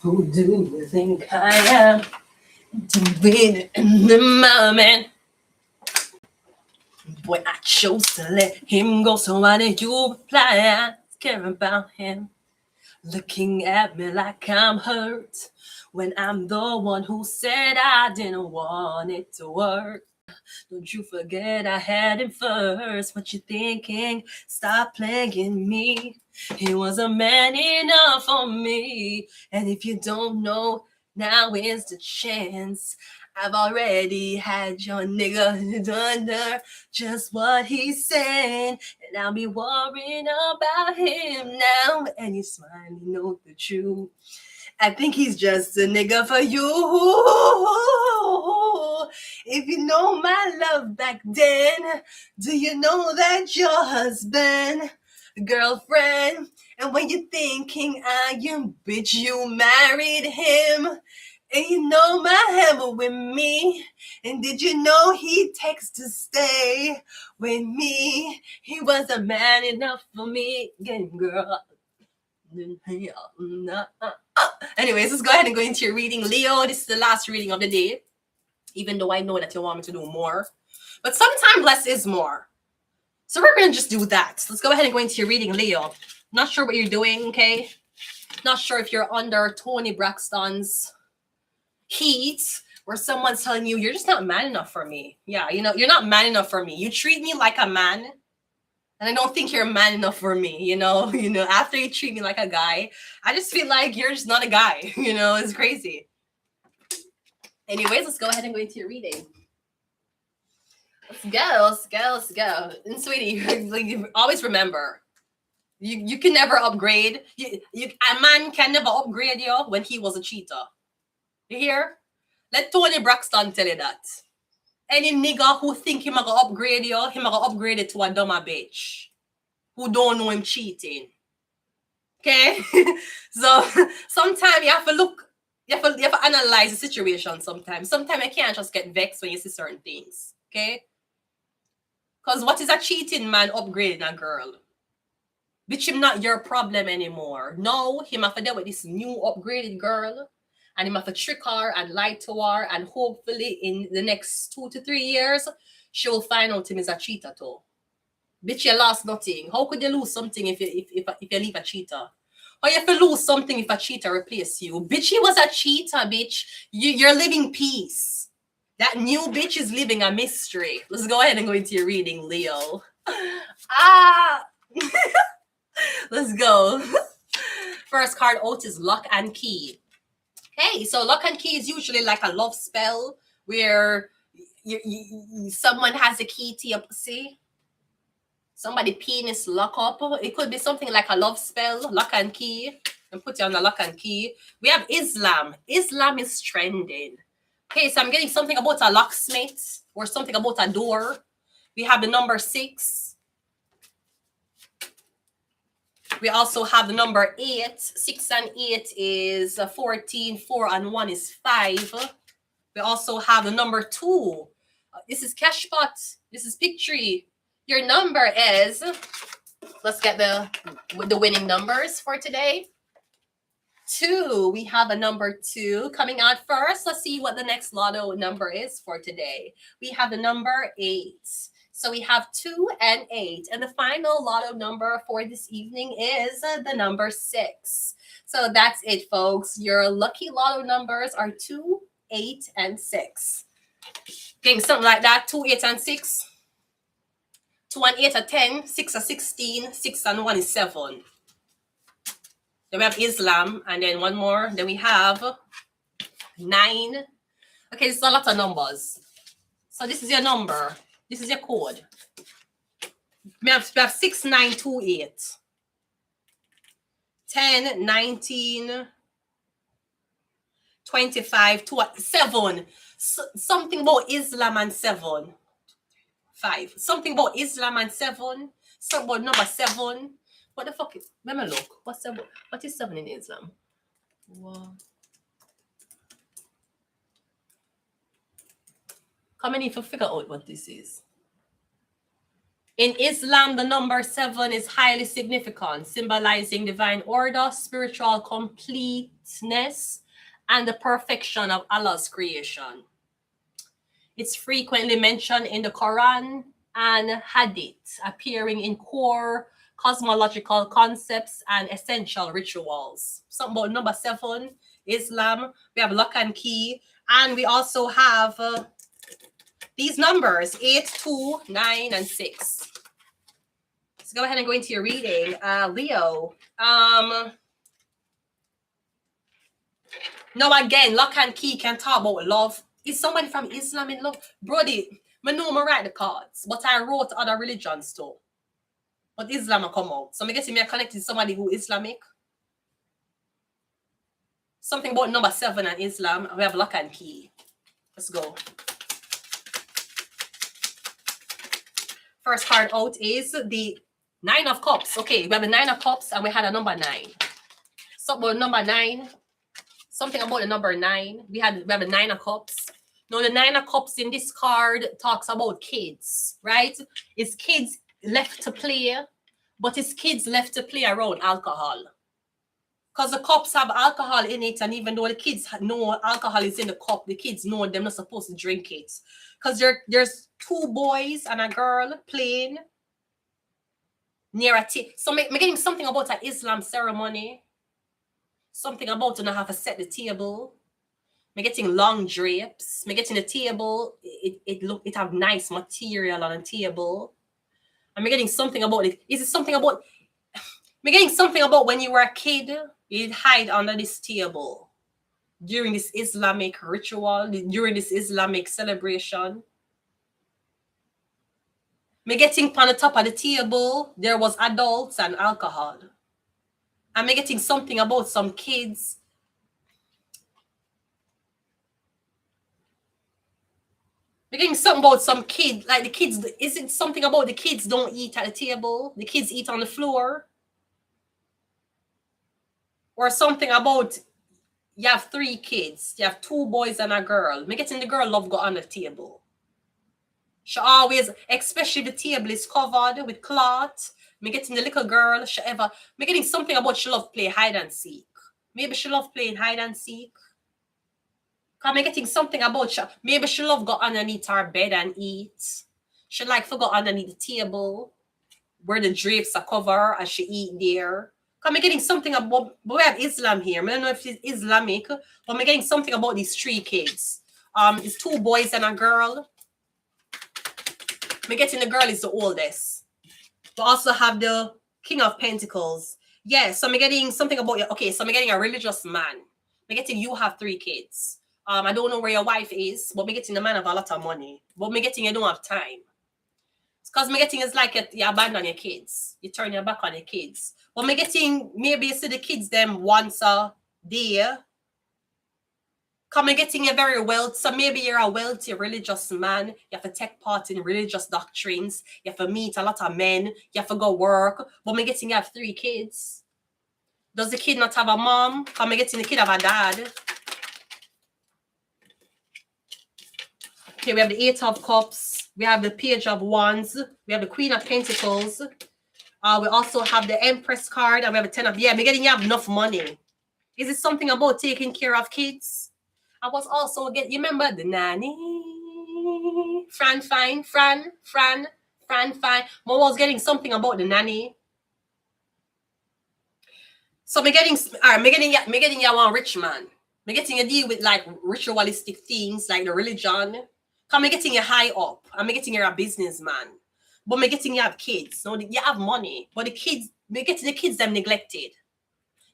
Who do you think I am? Doing in the moment when I chose to let him go. So why did you reply? I care about him. Looking at me like I'm hurt when I'm the one who said I didn't want it to work. Don't you forget I had him first. What you thinking? Stop playing me. He was a man enough for me. And if you don't know, now is the chance. I've already had your nigga under just what he's saying. And I'll be worrying about him now. And you smiling, know the truth. I think he's just a nigga for you. If you know my love back then, do you know that your husband, girlfriend, and when you're thinking I am, bitch, you married him. And you know my hammer with me. And did you know he takes to stay with me? He was a man enough for me. Again, girl. Anyways, let's go ahead and go into your reading. Leo, this is the last reading of the day. Even though I know that you want me to do more. But sometimes less is more. So we're going to just do that. Let's go ahead and go into your reading, Leo. Not sure what you're doing, okay? Not sure if you're under Tony Braxton's heat where someone's telling you, you're just not man enough for me. Yeah, you know, you're not man enough for me. You treat me like a man. And I don't think you're man enough for me, you know, after you treat me like a guy, I just feel like you're just not a guy, it's crazy. Anyways, let's go ahead and go into your reading. Let's go. And sweetie, like, always remember, you can never upgrade. A man can never upgrade you when he was a cheater. You hear? Let Tony Braxton tell you that. Any nigga who think him gonna upgrade you, him gonna upgrade it to a dumber bitch who don't know him cheating. Okay? So sometimes you have to look, you have to analyze the situation sometimes. Sometimes you can't just get vexed when you see certain things. Okay? Because what is a cheating man upgrading a girl? Bitch, him not your problem anymore. No, him have to deal with this new upgraded girl. And him have to trick her and lie to her. And hopefully in the next 2 to 3 years, she will find out him is a cheater too. Bitch, you lost nothing. How could you lose something if you leave a cheater? Or you have to lose something if a cheater replace you? Bitch, he was a cheater, bitch. You're living peace. That new bitch is living a mystery. Let's go ahead and go into your reading, Leo. Let's go. First card out is Lock and Key. Okay, so Lock and Key is usually like a love spell where someone has a key to your pussy. Somebody penis lock up. It could be something like a love spell, Lock and Key. And put you on the Lock and Key. We have Islam. Islam is trending. Okay, so I'm getting something about a locksmith or something about a door. We have the number 6. We also have the number 8. 6 and 8 is 14. 4 and 1 is 5. We also have the number 2. This is Cashpot. This is Pictree. Your number is, let's get the winning numbers for today. 2. We have a number 2 coming out first. Let's see what the next lotto number is for today. We have the number 8. So we have 2 and 8. And the final lotto number for this evening is the number 6. So that's it, folks. Your lucky lotto numbers are 2, 8, and 6. Getting something like that, 2, 8, and 6. 2 and 8 are 10, 6 are 16, 6 and 1 is 7. Then we have Islam, and then one more. Then we have 9. Okay, this is a lot of numbers. So this is your number. This is your code. We have 6928. 10, 19, 25, 7. Something about Islam and 7. 5. Something about Islam and 7. Something about number 7. What the fuck is? Let me look. What's 7? What is 7 in Islam? Wow. Come on, if you figure out what this is. In Islam, the number 7 is highly significant, symbolizing divine order, spiritual completeness, and the perfection of Allah's creation. It's frequently mentioned in the Quran and Hadith, appearing in core cosmological concepts and essential rituals. Something about number 7, Islam. We have lock and key, and we also have these numbers 8, 2, 9, and 6. Let's go ahead and go into your reading, Leo. No, again, lock and key can talk about love. Is somebody from Islam in love? Brody, I know I write the cards, but I wrote other religions too. But Islam will come out. So I guess me connected to somebody who Islamic. Something about number 7 and Islam. We have lock and key. Let's go. First card out is the 9 of Cups. Okay, we have the 9 of Cups and we had a number 9. Something about number 9. Something about the number 9. We have the 9 of Cups. Now, the 9 of Cups in this card talks about kids, right? It's kids left to play, but it's kids left to play around alcohol. Because the cups have alcohol in it, and even though the kids know alcohol is in the cup, the kids know they're not supposed to drink it. Because there's 2 boys and a girl playing near a table. So I'm getting something about an Islam ceremony. Something about to not have to set the table. I'm getting long drapes. I'm getting the table. It have nice material on the table. I'm getting something about it. Is it something about? I'm getting something about when you were a kid, you'd hide under this table during this Islamic ritual, during this Islamic celebration. I'm getting on the top of the table, there was adults and alcohol. I'm getting something about some kids. I'm getting something about some kids, like the kids. Is it something about the kids don't eat at the table? The kids eat on the floor? Or something about you have 3 kids. You have 2 boys and a girl. I'm getting the girl love go on the table. She always, especially the table is covered with cloth. I'm getting the little girl, I'm getting something about she love play hide and seek. Maybe she love playing hide and seek. I'm getting something about maybe she love go underneath her bed and eat. She like to go underneath the table where the drapes are covered and she eat there. I'm getting something about, we have Islam here. I don't know if it's Islamic, but I'm getting something about these 3 kids. It's 2 boys and a girl. I'm getting the girl is the oldest. We also have the King of Pentacles. Yes, so I'm getting something about you. Okay, so I'm getting a religious man. I'm getting you have 3 kids. I don't know where your wife is, but I'm getting the man have a lot of money. But I'm getting you don't have time. Because I'm getting it's like you abandon your kids. You turn your back on your kids. But I'm getting maybe you see the kids them once a day. Come getting a very wealthy, so maybe you're a wealthy religious man. You have to take part in religious doctrines. You have to meet a lot of men. You have to go work. But I'm getting you have 3 kids. Does the kid not have a mom? Come getting the kid have a dad. Okay, we have the 8 of Cups. We have the Page of Wands. We have the Queen of Pentacles. We also have the Empress card. And we have the 10 of... Yeah, I'm getting you have enough money. Is it something about taking care of kids? I was also you remember the nanny? Fran Fine. I was getting something about the nanny. So I'm getting you one rich man. I'm getting a deal with like ritualistic things like the religion. I'm getting you high up. I'm getting you a businessman. But I'm getting you have kids. So you have money. But the kids, I'm getting the kids them neglected.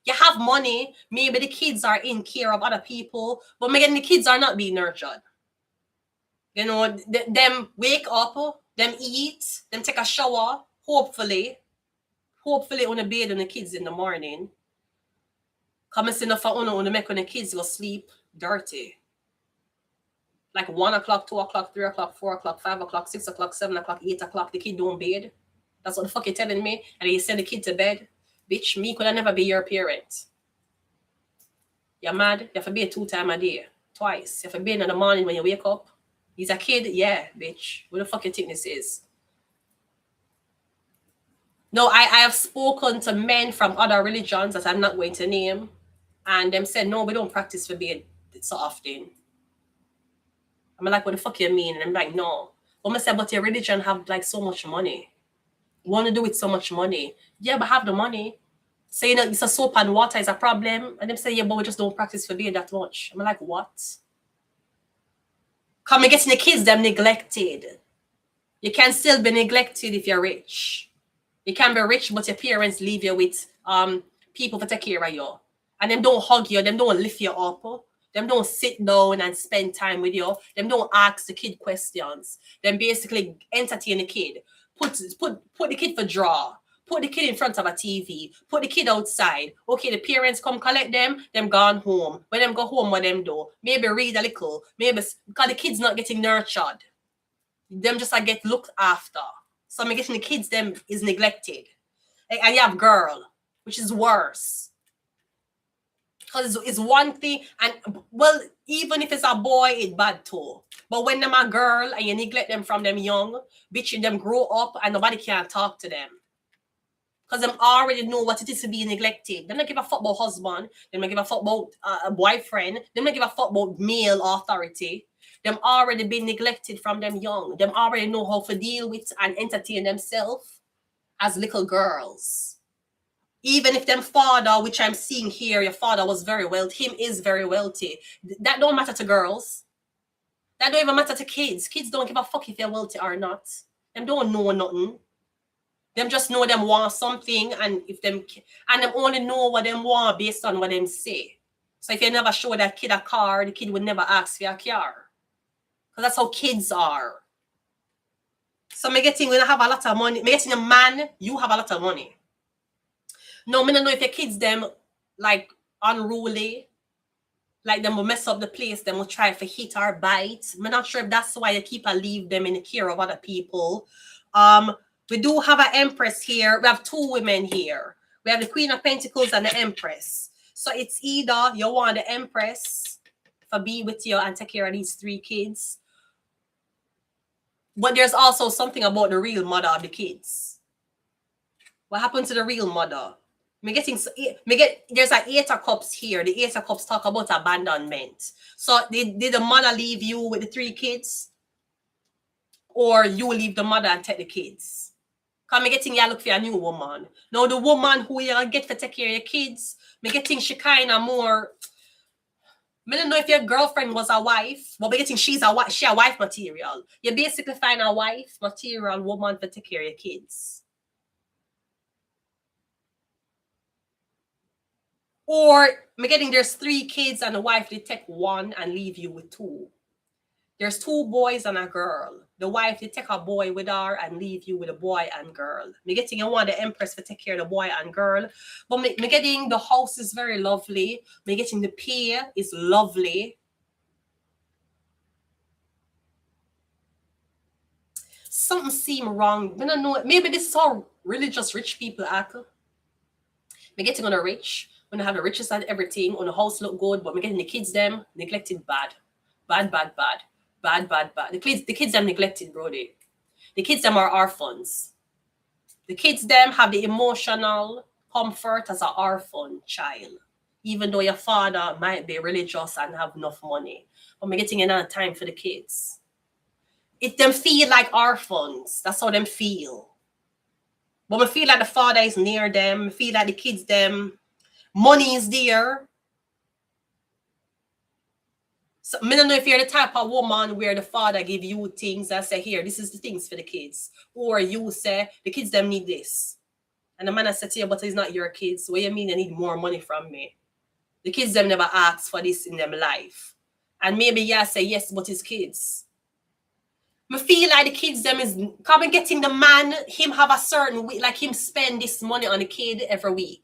You have money, maybe the kids are in care of other people, but again, the kids are not being nurtured. You know, them wake up, them eat, them take a shower, hopefully on a bed on the kids in the morning. Come and see enough for on make when the kids go sleep dirty. Like 1 o'clock, 2 o'clock, 3 o'clock, 4 o'clock, 5 o'clock, 6 o'clock, 7 o'clock, 8 o'clock, the kid don't bed. That's what the fuck you're telling me. And you send the kid to bed. Bitch, me could I never be your parent. You're mad? You have to bathe 2 times a day. Twice. You have to bathe in the morning when you wake up. He's a kid? Yeah, bitch. What the fuck you think this is? No, I have spoken to men from other religions that I'm not going to name, and them said, no, we don't practice forbid so often. I'm like, what the fuck you mean? And I'm like, no. But I said, but your religion have like so much money. Want to do with so much money? Yeah, but have the money. Saying that it's a soap and water is a problem, and them say, yeah, but we just don't practice forbid that much. I'm like, what? Come and getting the kids them neglected. You can still be neglected if you're rich. You can be rich, but your parents leave you with people to take care of you. And them don't hug you, them don't lift you up. Them don't sit down and spend time with you. Them don't ask the kid questions. Them basically entertain the kid. Put the kid for draw. Put the kid in front of a TV. Put the kid outside. Okay, the parents come collect them gone home. When them go home, what them do? Maybe read a little. Maybe because the kid's not getting nurtured. Them just like get looked after. So I'm getting the kids them is neglected. And you have girl, which is worse. Because it's one thing, and well, even if it's a boy, it's bad too. But when them a girl and you neglect them from them young, bitch, them grow up and nobody can talk to them. Because them already know what it is to be neglected. They don't give a fuck about husband. They don't give a fuck about a boyfriend. They don't give a fuck about male authority. Them already been neglected from them young. Them already know how to deal with and entertain themselves as little girls. Even if them father, which I'm seeing here, your father was very wealthy, him is very wealthy. That don't matter to girls. That don't even matter to kids. Kids don't give a fuck if they're wealthy or not. Them don't know nothing. Them just know them want something, and if them only know what them want based on what them say. So if you never show that kid a car, the kid would never ask for a car. Because that's how kids are. So me getting when I have a lot of money, me getting a man, you have a lot of money. No, me don't know if your kids them like unruly, like them will mess up the place, them will try to hit or bite. I'm not sure if that's why you keep and leave them in the care of other people. We do have an empress here. We have two women here. We have the Queen of Pentacles and the Empress. So it's either you want the Empress to be with you and take care of these three kids, but there's also something about the real mother of the kids. What happened to the real mother? There's an Eight of Cups here. The Eight of Cups talk about abandonment. So did the mother leave you with the three kids? Or you leave the mother and take the kids? Because me getting you look for a new woman. Now the woman who you get to take care of your kids, me getting she kind of more. I don't know if your girlfriend was a wife, but me getting she a wife material. You basically find a wife material woman to take care of your kids. Or me getting there's three kids and the wife they take one and leave you with two. There's two boys and a girl. The wife they take a boy with her and leave you with a boy and girl. Me getting you want the Empress to take care of the boy and girl. But me getting the house is very lovely. Me getting the pay is lovely. Something seem wrong. I don't know. Maybe this is how religious rich people act. Me getting on the rich. When I have the richest and everything, on the house look good, but me getting the kids them neglected bad. Bad. The kids them neglected, brody. The kids them are orphans. The kids them have the emotional comfort as an orphan child. Even though your father might be religious and have enough money. But me getting another time for the kids. It them feel like orphans. That's how them feel. But me feel like the father is near them. Me feel like the kids them money is there. So I don't know if you're the type of woman where the father give you things and say, here, this is the things for the kids. Or you say, the kids them need this. And the man has said to you, but it's not your kids. What do you mean they need more money from me? The kids them never ask for this in their life. And maybe you say, yes, but it's kids. I feel like the kids them is coming getting the man, him have a certain week, like him spend this money on the kid every week.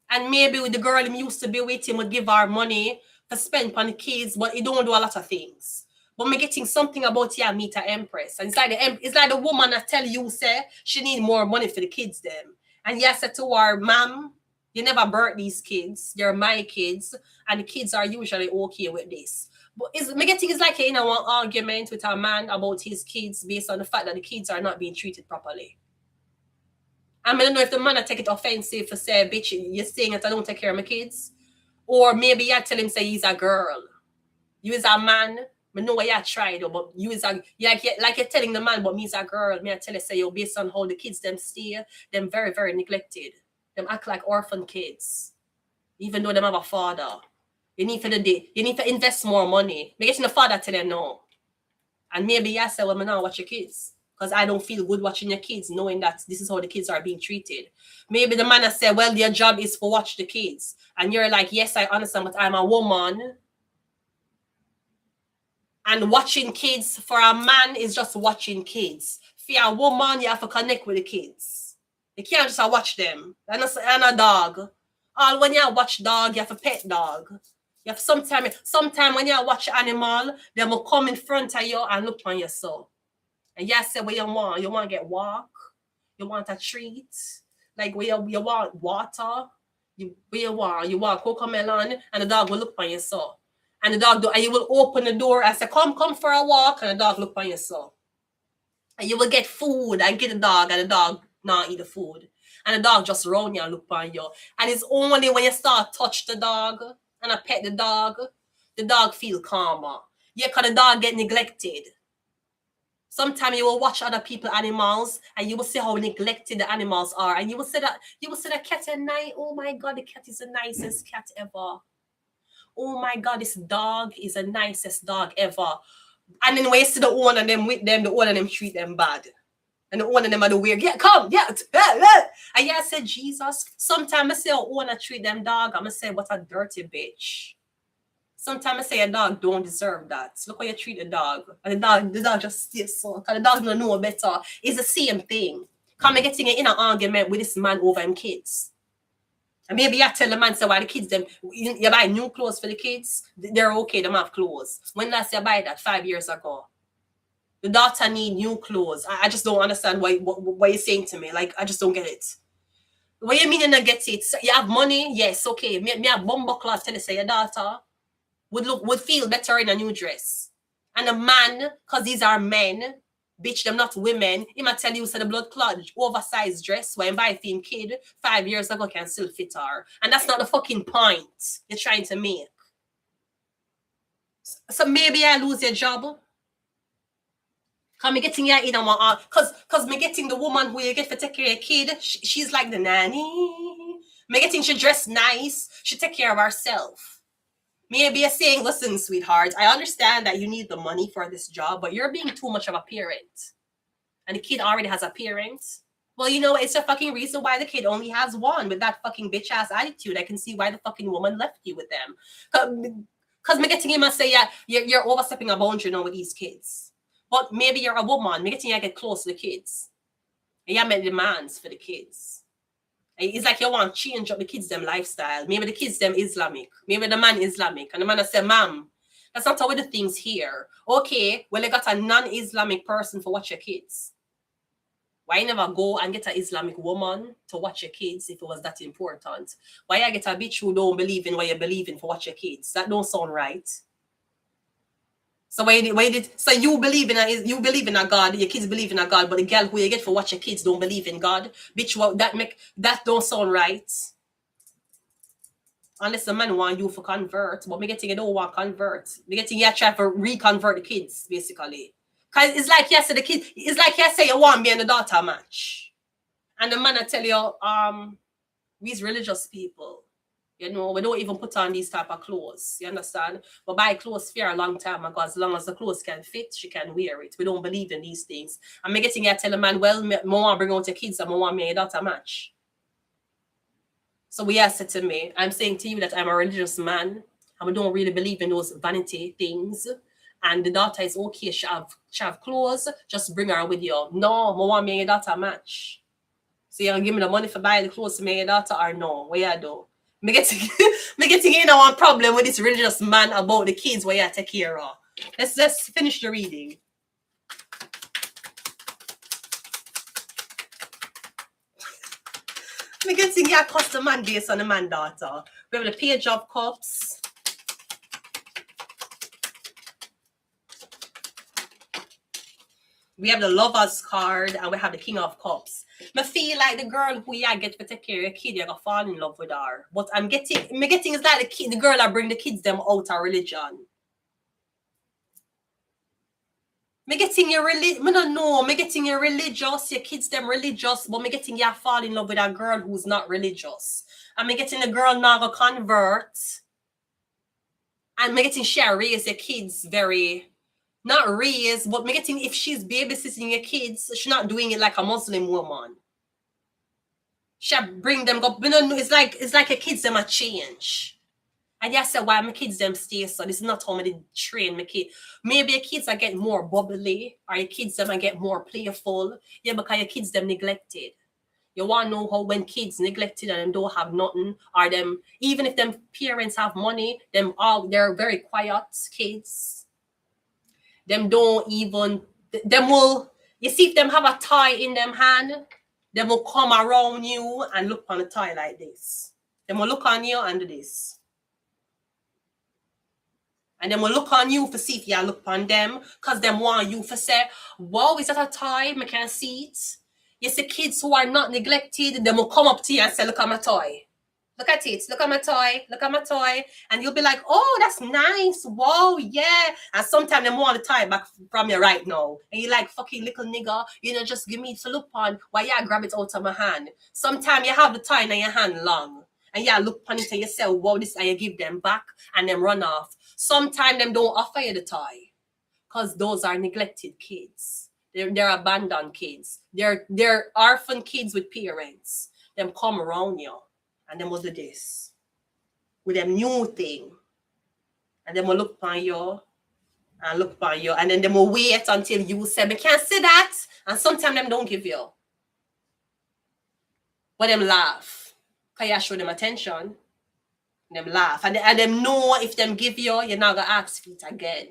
And maybe with the girl him used to be with him would give her money to spend on the kids, but he don't do a lot of things. But me getting something about you meet an Empress. And it's like the woman that tell you say she need more money for the kids them. And you said to her, ma'am, you never birth these kids. They're my kids. And the kids are usually okay with this. But me getting is like an argument with a man about his kids based on the fact that the kids are not being treated properly. I don't know if the man I take it offensive for say, bitch, you're saying that I don't take care of my kids. Or maybe you tell him say he's a girl. You is a man. I know what you tried, but you is a like you're telling the man, but me is a girl. Me I tell you say you based on how the kids them stay, them very, very neglected. Them act like orphan kids. Even though them have a father. You need to invest more money. Me getting the father tell them no. And maybe you say, well, I now watch your kids. Because I don't feel good watching your kids, knowing that this is how the kids are being treated. Maybe the man has said, well, your job is to watch the kids. And you're like, yes, I understand, but I'm a woman. And watching kids for a man is just watching kids. For a woman, you have to connect with the kids. You can't just watch them. And a dog. All when you watch dog, you have to pet dog. You have sometime when you watch animal, they will come in front of you and look on you so. And you say what you want. You want to get walk. You want a treat. Like where you want water. You want cocomelon, and the dog will look on you so. And the dog and you will open the door and say, come for a walk, and the dog look on you so. And you will get food and get the dog, and the dog not eat the food. And the dog just round you and look on you. And it's only when you start touch the dog and I pet the dog feel calmer. Yeah, because the dog get neglected. Sometimes you will watch other people animals and you will see how neglected the animals are. And you will say the cat at night, oh my God, the cat is the nicest cat ever. Oh my God, this dog is the nicest dog ever. And then when you see the owner them with them, the owner them treat them bad. And the owner them are the weird. Yeah, come, yeah. And yeah, I said, Jesus. Sometimes I say, oh, owner treat them dog. I'm going to say, what a dirty bitch. Sometimes I say a dog don't deserve that. So look how you treat a dog. And the dog just stays so. Because the dog don't know better. It's the same thing. Come and getting in an argument with this man over him kids. And maybe I tell the man, say, why the kids, them, you buy new clothes for the kids, they're okay, they have clothes. When last you buy that? 5 years ago. The daughter need new clothes. I just don't understand what you're saying to me. Like, I just don't get it. What you mean you not get it? So you have money? Yes, okay. Me have bumbo cloth tell you say your daughter would feel better in a new dress. And a man, because these are men, bitch, them not women, he might tell you, say the blood clot, oversized dress, when buy a thin kid 5 years ago can still fit her. And that's not the fucking point you're trying to make. So maybe I lose your job. Cause me getting your in on cause me getting the woman who you get for take care of your kid, she's like the nanny. Me getting she dressed nice, she take care of herself. Maybe you're saying, listen, sweetheart, I understand that you need the money for this job, but you're being too much of a parent. And the kid already has a parent. Well, you know, it's a fucking reason why the kid only has one with that fucking bitch ass attitude. I can see why the fucking woman left you with them. Cause me getting him and say, yeah, you're overstepping a boundary, you know, with these kids. But maybe you're a woman, maybe you get close to the kids. And you make demands for the kids. And it's like you want to change up the kids' them lifestyle. Maybe the kids' them Islamic. Maybe the man Islamic. And the man will say, ma'am, that's not how we do things here. Okay, well, you got a non-Islamic person for watch your kids. Why you never go and get an Islamic woman to watch your kids if it was that important? Why you get a bitch who don't believe in what you believe in for watch your kids? That don't sound right. So so you believe in a God, your kids believe in a God, but the girl who you get for watch your kids don't believe in God, bitch. What that don't sound right. Unless the man want you for convert, but me getting you don't want convert. Me getting you try to reconvert the kids basically, cause it's like you say the kids. It's like you say you want me and the daughter match, and the man I tell you we's religious people. You know, we don't even put on these type of clothes. You understand? But buy clothes for a long time ago. As long as the clothes can fit, she can wear it. We don't believe in these things. I'm getting here tell a man, well, I want to bring out your kids and I want me a daughter match. So we asked it to me. I'm saying to you that I'm a religious man and we don't really believe in those vanity things. And the daughter is okay. She have clothes. Just bring her with you. No, I want me a daughter match. So you're going to give me the money for buying the clothes to make a daughter or no? What you do? Me getting in one problem with this religious man about the kids where you take care of. Let's finish the reading. Me getting your custom man based on the man daughter. We have the Page of Cups. We have the Lovers card and we have the King of Cups. Me feel like the girl who you get to take care of your kid, you're gonna fall in love with her. But me getting is like the girl that bring the kids them out of religion. Me getting your me don't know. Me getting your religious, your kids them religious, but me getting you fall in love with a girl who's not religious. And me getting the girl now go convert. And me getting she raise your kids very, not raise, but me getting if she's babysitting your kids, she's not doing it like a Muslim woman. She bring them up. It's like your kids them a change. And you say why my kids them stay so this is not how me train my kid. Maybe your kids are get more bubbly, or your kids them are get more playful. Yeah, because your kids them neglected. You want to know how when kids neglected and them don't have nothing, or them even if them parents have money, they're very quiet kids. Them don't even them will you see if them have a toy in them hand, they will come around you and look on the toy like this. They will look on you and do this. And then we'll look on you for see if you look on them, because them want you for say, wow, is that a toy? I can't see it. You see kids who are not neglected, they will come up to you and say, look at my toy. Look at it. Look at my toy. Look at my toy. And you'll be like, oh, that's nice. Whoa, yeah. And sometimes they want the toy back from you right now. And you're like, fucking little nigga, just give me to look on while you grab it out of my hand. Sometimes you have the toy in your hand long. And you look on it and you say, wow, this, and you give them back and then run off. Sometimes them don't offer you the toy because those are neglected kids. They're abandoned kids. They're orphan kids with parents. Them come around you and them will do this with them new thing. And then will look upon you and look upon you. And then they will wait until you say, I can't see that. And sometimes them don't give you. But them laugh. Because you show them attention. Them laugh. And them know if them give you, you're not going to ask for it again.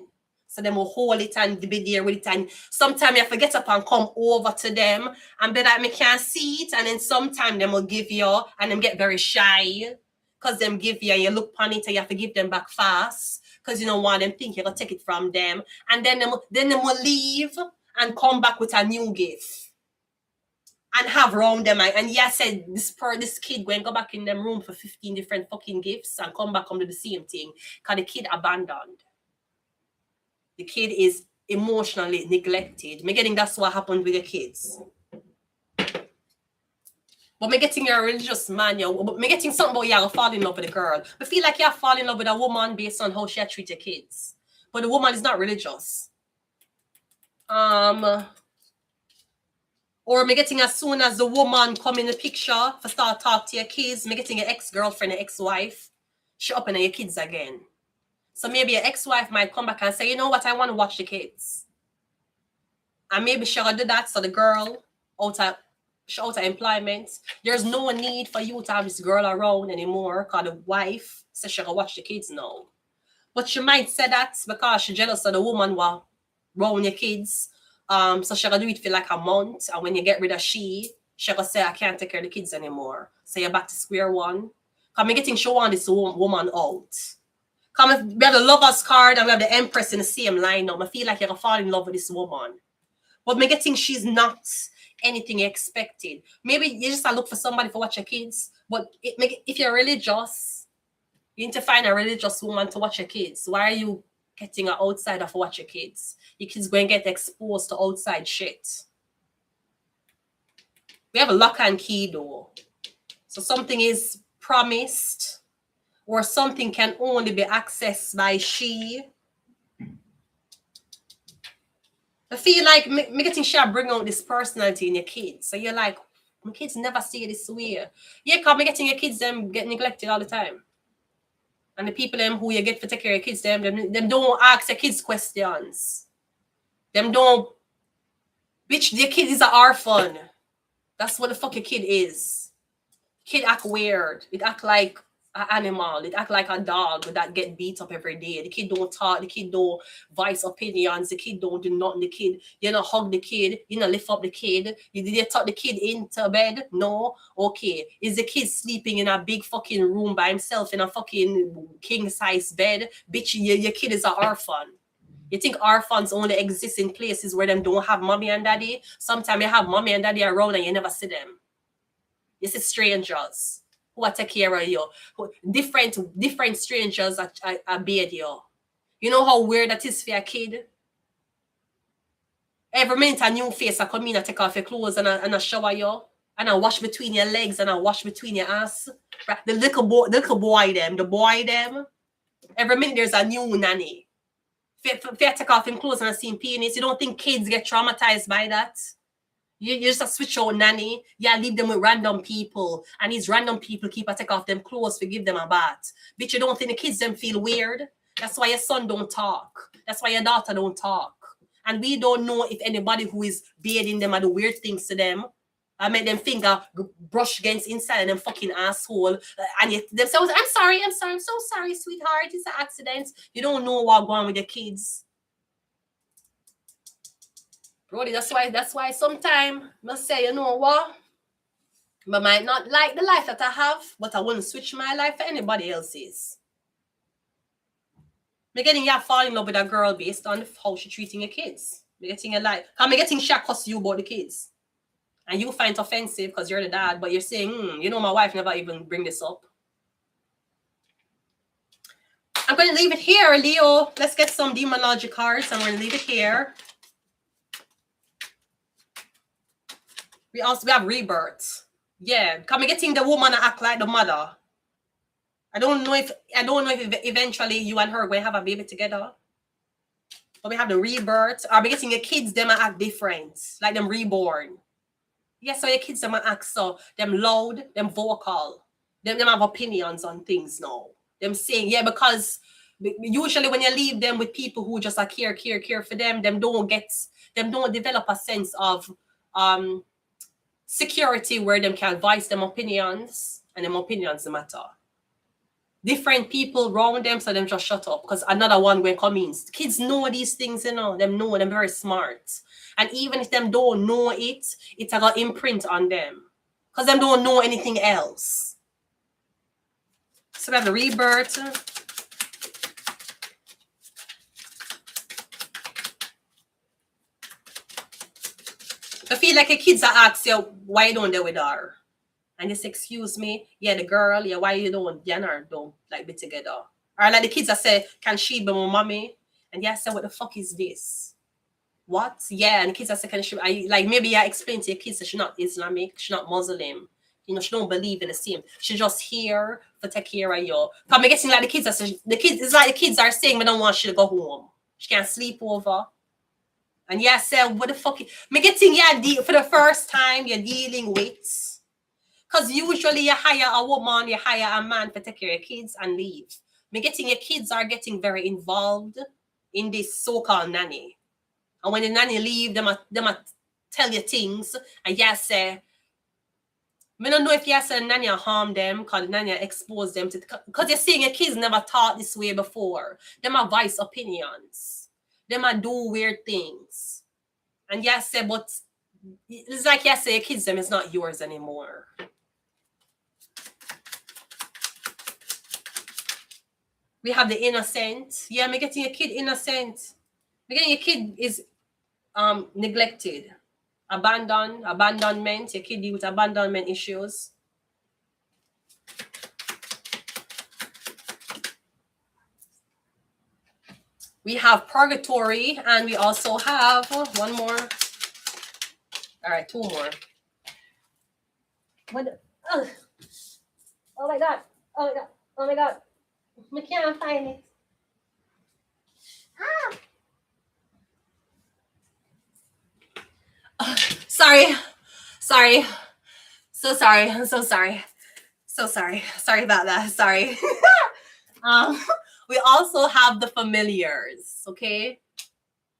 So them will hold it and be there with it. And sometimes you forget up and come over to them and be like, I can't see it. And then sometimes them will give you and them get very shy. Because them give you and you look upon it and you have to give them back fast. Because you don't want them think you're going to take it from them. And then them will leave and come back with a new gift. And have around them. And yeah, said this kid going go back in them room for 15 different fucking gifts and come back home to the same thing. Because the kid abandoned. The kid is emotionally neglected. Me getting that's what happened with the kids. But me getting a religious man, me getting something about you fall in love with a girl. I feel like you fall in love with a woman based on how she treats your kids. But the woman is not religious. Or me getting as soon as the woman come in the picture for start talk to your kids, me getting your ex-girlfriend, your ex-wife, she up in your kids again. So maybe your ex-wife might come back and say, you know what, I want to watch the kids. And maybe she'll do that so the girl out of employment. There's no need for you to have this girl around anymore because the wife says she'll watch the kids now. But she might say that because she's jealous of the woman while around your kids. So she'll do it for like a month. And when you get rid of she'll say, I can't take care of the kids anymore. So you're back to square one. Because I'm getting she want this woman out. Because we have the lover's card and we have the empress in the same line now. I feel like you're going to fall in love with this woman. But me getting she's not anything expected. Maybe you just look for somebody for watch your kids. But if you're religious, you need to find a religious woman to watch your kids. Why are you getting an outsider for watch your kids? Your kids going to get exposed to outside shit. We have a lock and key though. So something is promised or something can only be accessed by she. I feel like me getting she bring out this personality in your kids. So you're like, my kids never see this way. Yeah, because me getting your kids them get neglected all the time. And the people them who you get for take care of your kids, them don't ask your kids questions. Them don't, bitch, your kid is an orphan. That's what the fuck your kid is. Kid act weird. It act like an animal. It act like a dog that get beat up every day. The kid don't talk. The kid don't voice opinions. The kid don't do nothing. The kid, you know, hug the kid. You know, lift up the kid. Did you tuck the kid into bed? No? Okay. Is the kid sleeping in a big fucking room by himself in a fucking king-size bed? Bitch, your kid is an orphan. You think orphans only exist in places where them don't have mommy and daddy? Sometimes you have mommy and daddy around and you never see them. You see strangers who are take care of you. Different strangers are bathe you. You know how weird that is for a kid? Every minute a new face I come in, I take off your clothes and I shower you. And I wash between your legs and I wash between your ass. The little boy them. Every minute there's a new nanny. If you take off him clothes and I see him penis, you don't think kids get traumatized by that? You just a switch out nanny. Yeah, leave them with random people. And these random people keep a take off them clothes to give them a bath. Bitch, you don't think the kids them feel weird? That's why your son don't talk. That's why your daughter don't talk. And we don't know if anybody who is bathing them or do weird things to them. I made them finger brush against inside of them fucking asshole. And them say, I'm so sorry, sweetheart. It's an accident. You don't know what's going on with your kids. Brody, that's why sometimes I say, you know what? I might not like the life that I have, but I wouldn't switch my life for anybody else's. I'm getting you fall in love with a girl based on how she's treating your kids. I'm getting a life. I'm getting she cuss you about the kids. And you find it offensive because you're the dad, but you're saying, you know, my wife never even bring this up. I'm going to leave it here, Leo. Let's get some Demonology cards. I'm going to leave it here. We have rebirth. Yeah, come getting the woman to act like the mother. I don't know if eventually you and her are going to have a baby together. But we have the rebirth. Are we getting your kids them act different, like them reborn? Yes, so your kids them act so them loud, them vocal, them have opinions on things now. Them saying, yeah, because usually when you leave them with people who just like care for them don't develop a sense of security where them can voice them opinions and them opinions matter. Different people wrong them, so them just shut up because another one will come in. Kids know these things, you know. Them know them very smart. And even if them don't know it, it's a got imprint on them. Because them don't know anything else. So we have the rebirth. I feel like your kids are asking you, why you don't do with her? And just excuse me, yeah, the girl, yeah, why you don't, yeah, don't like be together? Or like the kids that say, can she be my mommy? And yeah, I say, what the fuck is this? What? Yeah, and the kids that say, can she, like maybe I explain to your kids that she's not Islamic, she's not Muslim. You know, she don't believe in the same. She's just here to take care of you. I'm guessing like the kids that say, it's like the kids are saying, we don't want you to go home. She can't sleep over. And yeah, I said, what the fuck? Me getting yeah, for the first time you're dealing with. Because usually you hire a woman, you hire a man to take care of your kids and leave. Me getting your kids are getting very involved in this so-called nanny. And when the nanny leave, them tell you things. And you say, I don't know if you say nanny harm them because nanny expose them to, because you're saying your kids never thought this way before. Them are voice opinions. Them are do weird things. And you say, but it's like you say your kids them is not yours anymore. We have the innocent. Yeah, I'm getting a kid innocent. I'm getting your kid is neglected. Abandonment. Your kid deal with abandonment issues. We have purgatory, and we also have one more. All right, two more. What? Oh my god! Oh my god! Oh my god! I can't find it. Sorry. So sorry. I'm so sorry. So sorry. Sorry about that. Sorry. We also have the familiars. Okay.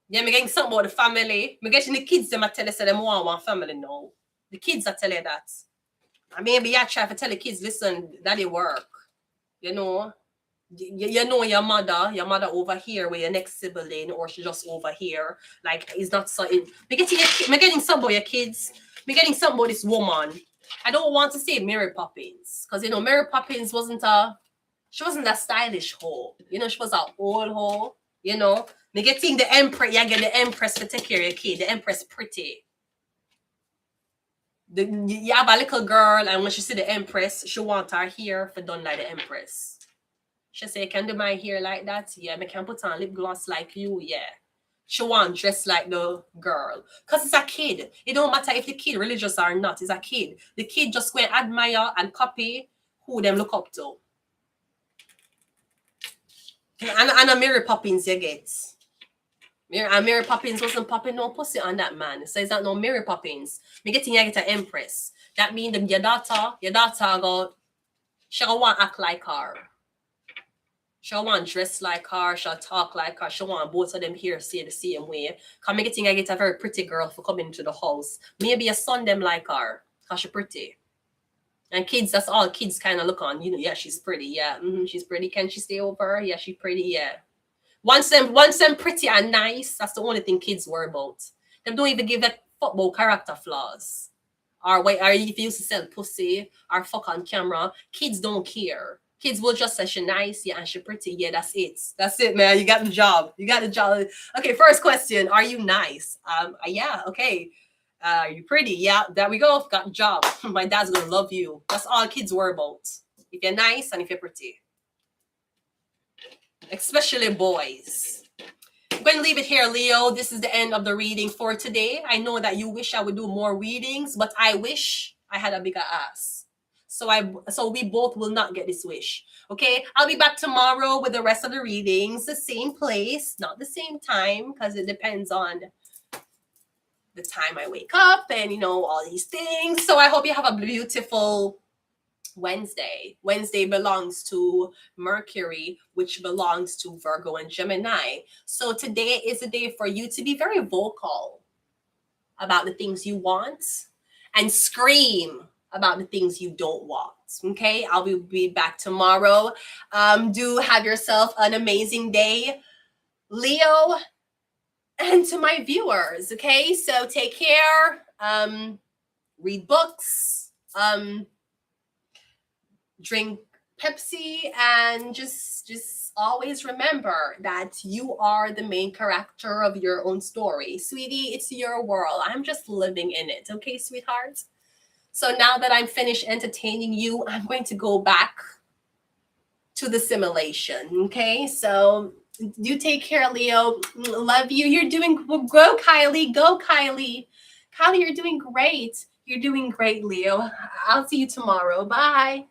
Yeah, me getting something about the family. Me getting the kids. Them I tell you say them want one family now. The kids I tell you that. And maybe I try to tell the kids, listen, daddy work. You know. You know your mother over here with your next sibling, or she's just over here. Like it's not something. Me getting something about your kids. Me getting something about this woman. I don't want to say Mary Poppins because you know Mary Poppins wasn't a stylish hoe. You know she was an old hoe. You know Me getting the empress. Yeah, get the empress to take care of your kid. The empress pretty. You have a little girl, and when she see the empress, she want her hair for done like the empress. She say, "Can do my hair like that? Yeah, me can put on lip gloss like you. Yeah." She want dress like the girl. Because it's a kid. It don't matter if the kid religious or not. It's a kid. The kid just go and admire and copy who them look up to. And a Mary Poppins you get. Mary Poppins wasn't popping no pussy on that man. So it's not no Mary Poppins. Me getting you get an empress. That means your daughter go, she go want act like her. She'll want dress like her, she'll talk like her, she'll want both of them here say the same way. Cause me getting I get a very pretty girl for coming into the house. Maybe a son them like her, cause she's pretty. And kids, that's all kids kind of look on. You know, yeah, she's pretty. Yeah, she's pretty. Can she stay over? Yeah, she's pretty. Yeah. Once them pretty and nice, that's the only thing kids worry about. Them don't even give that football character flaws. Or wait, or if you used to sell pussy or fuck on camera, kids don't care. Kids will just say she nice, yeah, and she pretty. Yeah, that's it. That's it, man. You got the job. You got the job. Okay, first question. Are you nice? Yeah, okay. Are you pretty? Yeah, there we go. Got the job. My dad's gonna love you. That's all kids worry about. If you're nice and if you're pretty. Especially boys. I'm going to leave it here, Leo. This is the end of the reading for today. I know that you wish I would do more readings, but I wish I had a bigger ass. So we both will not get this wish. Okay, I'll be back tomorrow with the rest of the readings, the same place, not the same time, because it depends on the time I wake up and all these things. So I hope you have a beautiful Wednesday. Wednesday belongs to Mercury, which belongs to Virgo and Gemini. So today is a day for you to be very vocal about the things you want and scream about the things you don't want. Okay, I'll be back tomorrow. Do have yourself an amazing day, Leo. And to my viewers, okay, so take care, read books, drink Pepsi, and just always remember that you are the main character of your own story. Sweetie, it's your world. I'm just living in it. Okay, sweetheart? So now that I'm finished entertaining you, I'm going to go back to the simulation. Okay, so you take care, Leo. Love you. You're doing, go Kylie. Go Kylie. Kylie, you're doing great. You're doing great, Leo. I'll see you tomorrow. Bye.